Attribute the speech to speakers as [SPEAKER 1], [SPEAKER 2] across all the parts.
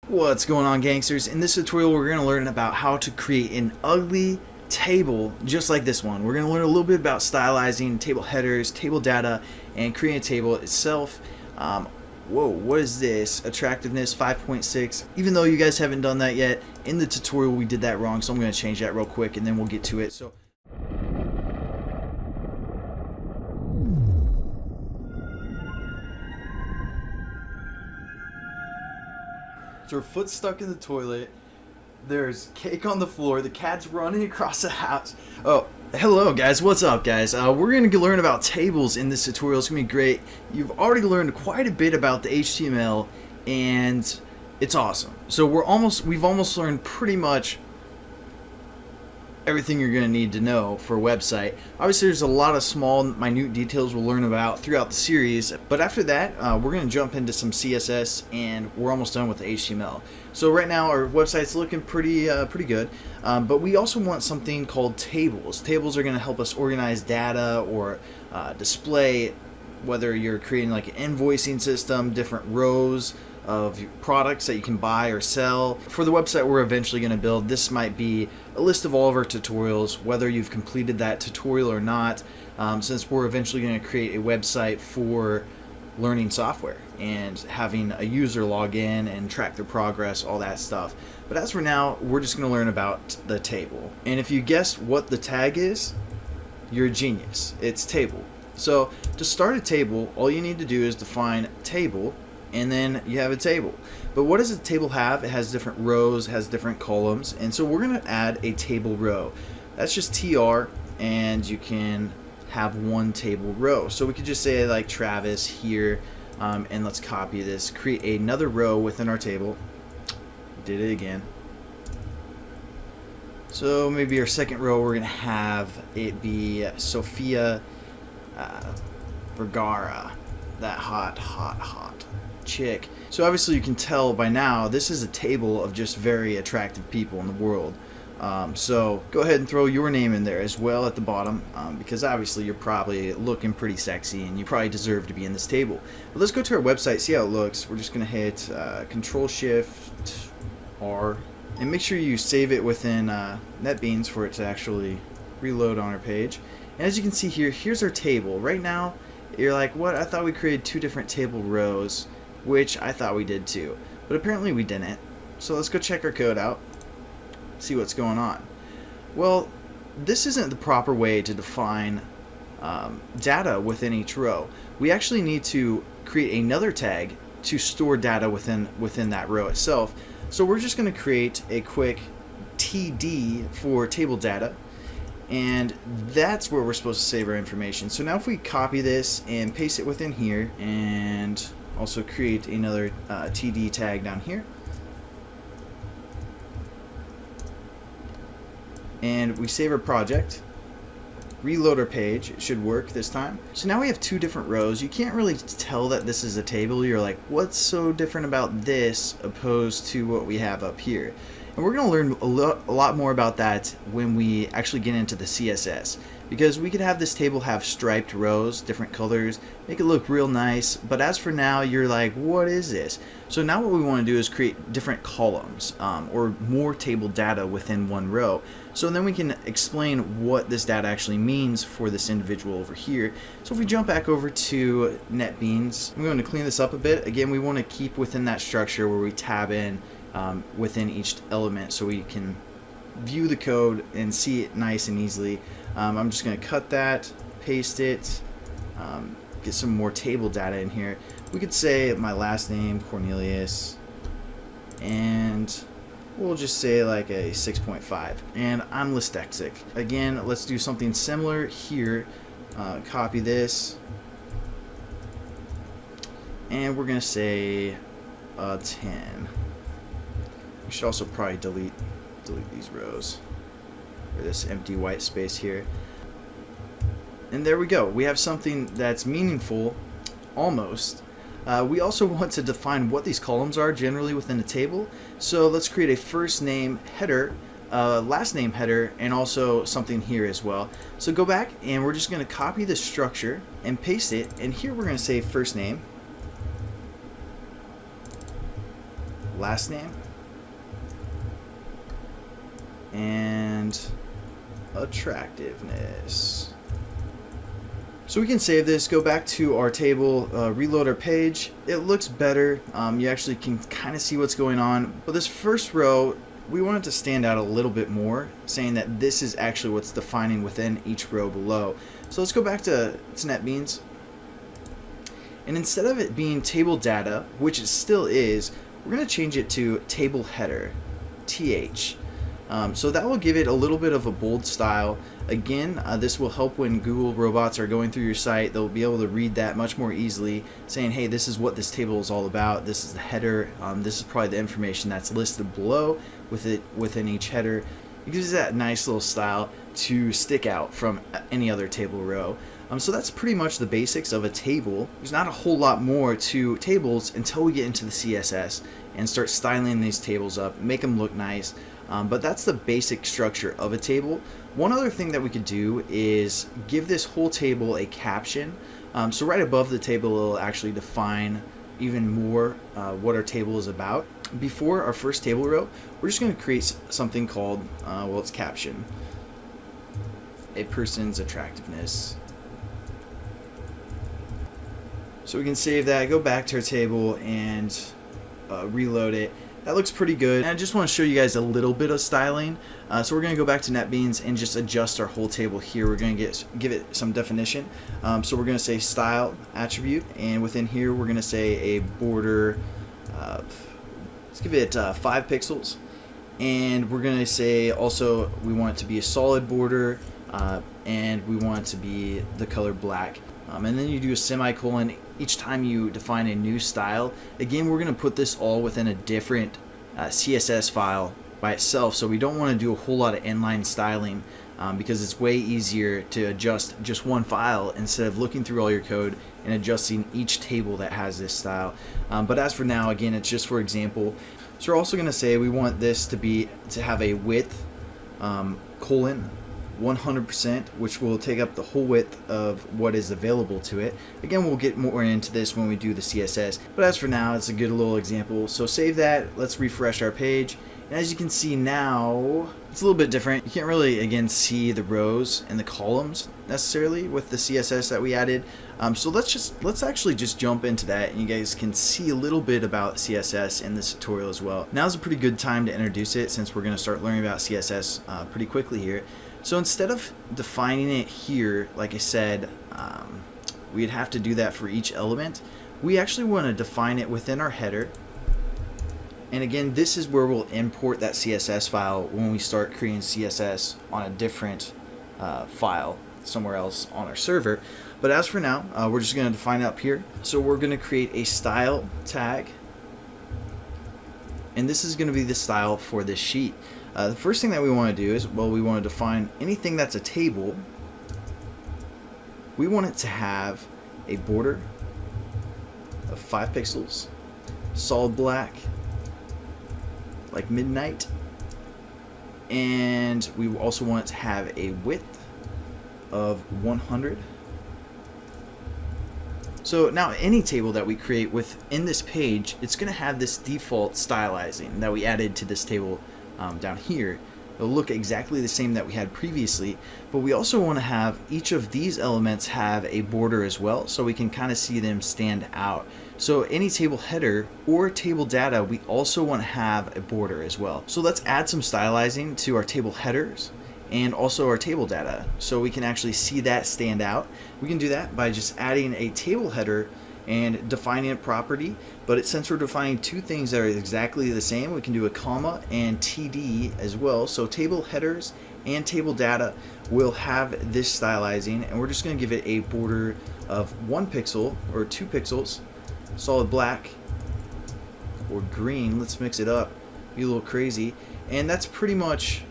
[SPEAKER 1] What's going on, gangsters? In this tutorial we're going to learn about how to create an ugly table just like this one. We're going to learn a little bit about stylizing table headers, table data, and creating a table itself. Whoa, what is this? Attractiveness 5.6. Even though you guys haven't done that yet, in the tutorial we did that wrong, so I'm going to change that real quick and then we'll get to it. So her foot's stuck in the toilet. There's cake on the floor. The cat's running across the house. Oh, hello guys. What's up, guys? We're going to learn about tables in this tutorial. It's going to be great. You've already learned quite a bit about the HTML, and it's awesome. So we've almost learned pretty much everything you're going to need to know for a website. Obviously there's a lot of small minute details we'll learn about throughout the series, but after that we're going to jump into some CSS and we're almost done with the HTML. So right now our website's looking pretty good, but we also want something called tables. Tables are going to help us organize data or display, whether you're creating like an invoicing system, different rows of products that you can buy or sell. For the website we're eventually going to build, this might be a list of all of our tutorials, whether you've completed that tutorial or not, since we're eventually going to create a website for learning software and having a user log in and track their progress, all that stuff. But as for now, we're just going to learn about the table. And if you guessed what the tag is, you're a genius. It's table. So to start a table, all you need to do is define table, and then you have a table. But what does a table have? It has different rows, has different columns, and so we're going to add a table row. That's just tr, and you can have one table row. So we could just say like Travis here, and let's copy this, create another row within our table. Did it again. So maybe our second row we're going to have it be Sophia Vergara, that hot chick. So obviously you can tell by now this is a table of just very attractive people in the world. So go ahead and throw your name in there as well at the bottom, because obviously you're probably looking pretty sexy and you probably deserve to be in this table. But let's go to our website, see how it looks. We're just going to hit Control-Shift-R and make sure you save it within NetBeans for it to actually reload on our page. And as you can see here, here's our table. Right now you're like, what? I thought we created two different table rows, which I thought we did too, but apparently we didn't. So let's go check our code out, see what's going on. Well, this isn't the proper way to define data within each row. We actually need to create another tag to store data within that row itself. So we're just going to create a quick TD for table data, and that's where we're supposed to save our information. So now if we copy this and paste it within here, and also create another TD tag down here, and we save our project, reload our page. It should work this time. So now we have two different rows. You can't really tell that this is a table. You're like, what's so different about this opposed to what we have up here? And we're going to learn a lot more about that when we actually get into the CSS, because we could have this table have striped rows, different colors, make it look real nice. But as for now, you're like, what is this? So now what we want to do is create different columns, or more table data within one row. So then we can explain what this data actually means for this individual over here. So if we jump back over to NetBeans, I'm going to clean this up a bit. Again, we want to keep within that structure where we tab in within each element so we can view the code and see it nice and easily. I'm just going to cut that, paste it, get some more table data in here. We could say my last name, Cornelius, and we'll just say like a 6.5, and I'm dyslexic. Again, let's do something similar here. Copy this, and we're going to say 10. We should also probably delete these rows, or this empty white space here. And there we go. We have something that's meaningful, almost. We also want to define what these columns are generally within a table. So let's create a first name header, last name header, and also something here as well. So go back and we're just going to copy the structure and paste it. And here we're going to say first name, last name, and attractiveness. So we can save this, go back to our table, reload our page. It looks better. You actually can kind of see what's going on. But this first row, we want it to stand out a little bit more, saying that this is actually what's defining within each row below. So let's go back to NetBeans. And instead of it being table data, which it still is, we're going to change it to table header, TH. So that will give it a little bit of a bold style. Again, this will help when Google robots are going through your site. They'll be able to read that much more easily, saying, hey, this is what this table is all about. This is the header. This is probably the information that's listed below within each header. It gives that nice little style to stick out from any other table row. So that's pretty much the basics of a table. There's not a whole lot more to tables until we get into the CSS and start styling these tables up, make them look nice. But that's the basic structure of a table. One other thing that we could do is give this whole table a caption. So right above the table, it'll actually define even more what our table is about. Before our first table row, we're just going to create something called, well, it's caption. A person's attractiveness. So we can save that, go back to our table, and reload it. That looks pretty good. And I just want to show you guys a little bit of styling. So we're going to go back to NetBeans and just adjust our whole table here. We're going to give it some definition. So we're going to say style attribute, and within here we're going to say a border. Let's give it 5 pixels. And we're going to say also we want it to be a solid border, and we want it to be the color black. And then you do a semicolon each time you define a new style. Again, we're going to put this all within a different CSS file by itself, so we don't want to do a whole lot of inline styling because it's way easier to adjust just one file instead of looking through all your code and adjusting each table that has this style. But as for now, again, it's just for example. So we're also going to say we want this to have a width colon 100%, which will take up the whole width of what is available to it. Again, we'll get more into this when we do the CSS, but as for now, it's a good little example. So save that, let's refresh our page, and as you can see now, it's a little bit different. You can't really, again, see the rows and the columns necessarily with the CSS that we added. So let's actually just jump into that, and you guys can see a little bit about CSS in this tutorial as well. Now's a pretty good time to introduce it since we're going to start learning about CSS pretty quickly here. So instead of defining it here, like I said, we'd have to do that for each element. We actually want to define it within our header. And again, this is where we'll import that CSS file when we start creating CSS on a different file somewhere else on our server. But as for now, we're just going to define it up here. So we're going to create a style tag. And this is going to be the style for this sheet. The first thing that we want to do is, well, we want to define anything that's a table. We want it to have a border of 5 pixels, solid black, like midnight, and we also want it to have a width of 100. So now any table that we create within this page, it's going to have this default stylizing that we added to this table down here. It'll look exactly the same that we had previously, but we also want to have each of these elements have a border as well, so we can kind of see them stand out. So any table header or table data, we also want to have a border as well. So let's add some stylizing to our table headers and also our table data so we can actually see that stand out. We can do that by just adding a table header and defining a property, but since we're defining two things that are exactly the same, we can do a comma and TD as well. So table headers and table data will have this stylizing, and we're just going to give it a border of 1 pixel or 2 pixels, solid black or green. Let's mix it up, be a little crazy, and that's pretty much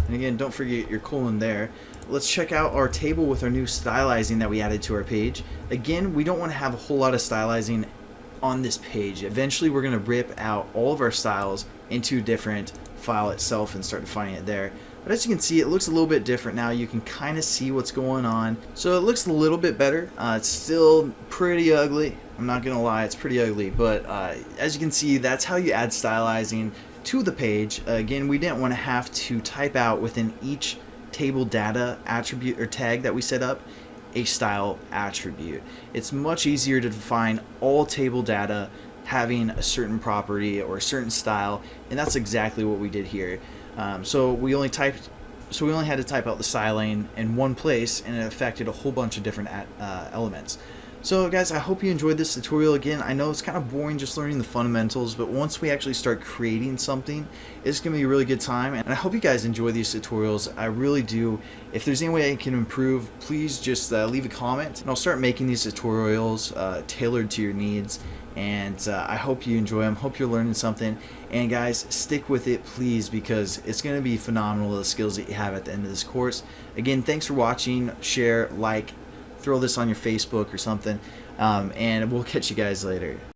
[SPEAKER 1] and again, don't forget your colon there. Let's check out our table with our new stylizing that we added to our page. Again, we don't want to have a whole lot of stylizing on this page. Eventually, we're going to rip out all of our styles into a different file itself and start defining it there. But as you can see, it looks a little bit different now. You can kind of see what's going on. So it looks a little bit better. It's still pretty ugly. I'm not gonna lie, it's pretty ugly. But as you can see, that's how you add stylizing to the page. Again, we didn't want to have to type out within each table data attribute or tag that we set up a style attribute. It's much easier to define all table data having a certain property or a certain style, and that's exactly what we did here. So we only had to type out the styling in one place, and it affected a whole bunch of different elements. So guys, I hope you enjoyed this tutorial. Again, I know it's kind of boring just learning the fundamentals, but once we actually start creating something, it's going to be a really good time. And I hope you guys enjoy these tutorials. I really do. If there's any way I can improve, please just leave a comment, and I'll start making these tutorials tailored to your needs. And I hope you enjoy them. Hope you're learning something. And guys, stick with it, please, because it's going to be phenomenal, the skills that you have at the end of this course. Again, thanks for watching. Share, like, throw this on your Facebook or something, and we'll catch you guys later.